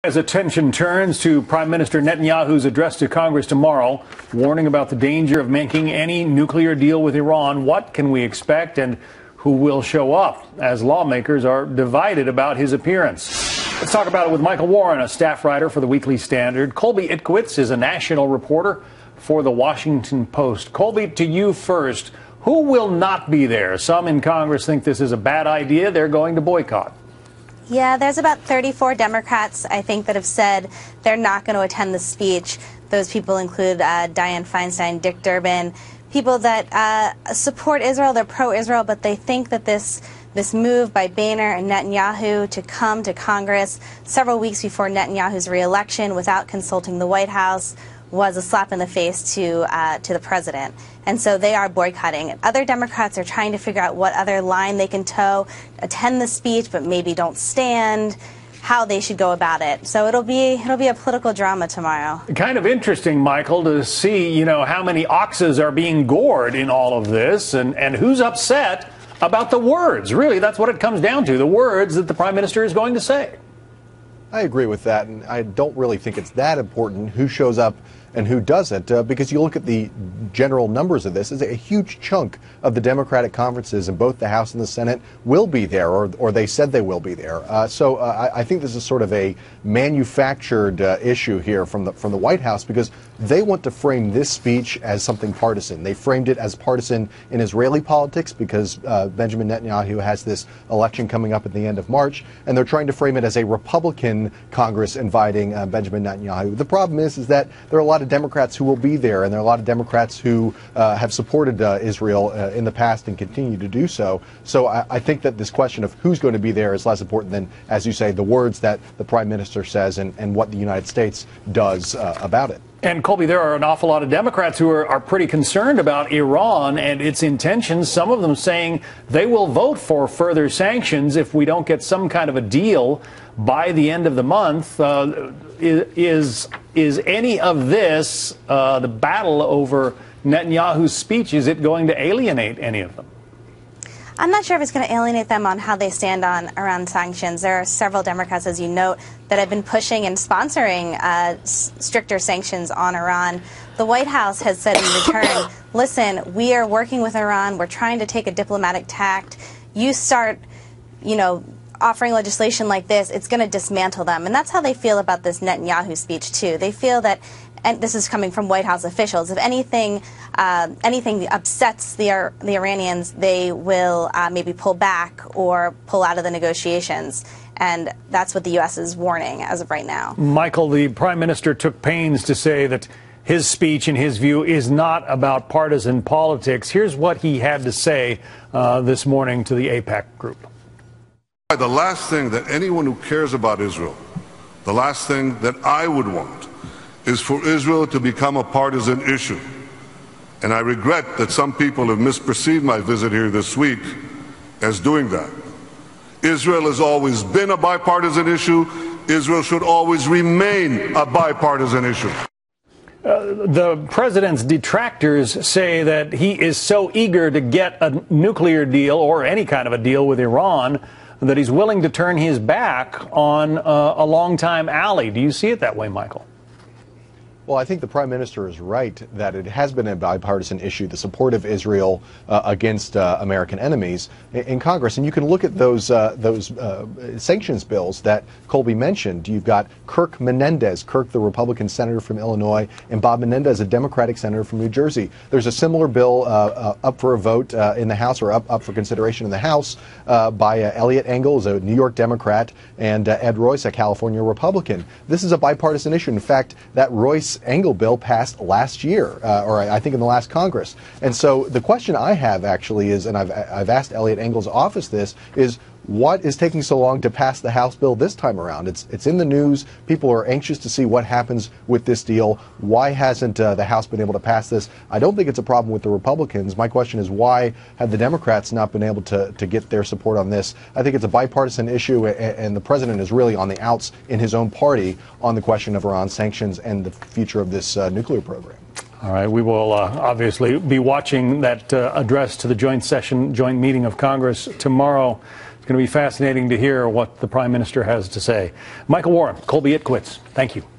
As attention turns to Prime Minister Netanyahu's address to Congress tomorrow, warning about the danger of making any nuclear deal with Iran, what can we expect and who will show up as lawmakers are divided about his appearance? Let's talk about it with Michael Warren, a staff writer for the Weekly Standard. Colby Itkowitz is a national reporter for the Washington Post. Colby, to you first. Who will not be there? Some in Congress think this is a bad idea. They're going to boycott. Yeah, there's about 34 Democrats, I think, that have said they're not going to attend the speech. Those people include Dianne Feinstein, Dick Durbin, people that support Israel, they're pro-Israel, but they think that this move by Boehner and Netanyahu to come to Congress several weeks before Netanyahu's re-election without consulting the White House was a slap in the face to the president. And so they are boycotting. Other Democrats are trying to figure out what other line they can toe, attend the speech, but maybe don't stand, how they should go about it. So it'll be a political drama tomorrow. Kind of interesting, Michael, to see, how many oxes are being gored in all of this and who's upset about the words. Really, that's what it comes down to, the words that the prime minister is going to say. I agree with that, and I don't really think it's that important who shows up and who doesn't, because you look at the general numbers of this, is a huge chunk of the Democratic conferences in both the House and the Senate will be there, or they said they will be there. So I think this is sort of a manufactured issue here from the White House, because they want to frame this speech as something partisan. They framed it as partisan in Israeli politics because Benjamin Netanyahu has this election coming up at the end of March, and they're trying to frame it as a Republican Congress inviting Benjamin Netanyahu. The problem is that there are a lot of Democrats who will be there, and there are a lot of Democrats who have supported Israel in the past and continue to do so. So I think that this question of who's going to be there is less important than, as you say, the words that the Prime Minister says and what the United States does about it. And, Colby, there are an awful lot of Democrats who are pretty concerned about Iran and its intentions, some of them saying they will vote for further sanctions if we don't get some kind of a deal by the end of the month. Is any of this, the battle over Netanyahu's speech, is it going to alienate any of them? I'm not sure if it's going to alienate them on how they stand around sanctions. There are several Democrats, as you note, that have been pushing and sponsoring stricter sanctions on Iran. The White House has said in return, listen, we are working with Iran. We're trying to take a diplomatic tact. You start, offering legislation like this, it's going to dismantle them. And that's how they feel about this Netanyahu speech, too. They feel that, and this is coming from White House officials, if anything upsets the Iranians, they will maybe pull back or pull out of the negotiations. And that's what the U.S. is warning as of right now. Michael, the prime minister took pains to say that his speech, in his view, is not about partisan politics. Here's what he had to say this morning to the AIPAC group. The last thing that anyone who cares about Israel, the last thing that I would want, is for Israel to become a partisan issue. And I regret that some people have misperceived my visit here this week as doing that. Israel has always been a bipartisan issue. Israel should always remain a bipartisan issue. The president's detractors say that he is so eager to get a nuclear deal or any kind of a deal with Iran that he's willing to turn his back on a longtime ally. Do you see it that way, Michael? Well, I think the Prime Minister is right that it has been a bipartisan issue, the support of Israel against American enemies in Congress. And you can look at those sanctions bills that Colby mentioned. You've got Kirk Menendez, the Republican senator from Illinois, and Bob Menendez, a Democratic senator from New Jersey. There's a similar bill up for a vote in the House, or up for consideration in the House, by Eliot Engel, a New York Democrat, and Ed Royce, a California Republican. This is a bipartisan issue. In fact, that Royce Engel bill passed last year, or I think in the last Congress. And so the question I have actually is, and I've asked Eliot Engel's office this, is what is taking so long to pass the House bill this time around? It's in the news. People are anxious to see what happens with this deal. Why hasn't the House been able to pass this? I don't think it's a problem with the Republicans. My question is, why have the Democrats not been able to get their support on this? I think it's a bipartisan issue, and the president is really on the outs in his own party on the question of Iran sanctions and the future of this nuclear program. All right, we will obviously be watching that address to the joint meeting of Congress tomorrow. It's going to be fascinating to hear what the Prime Minister has to say. Michael Warren, Colby It Quits. Thank you.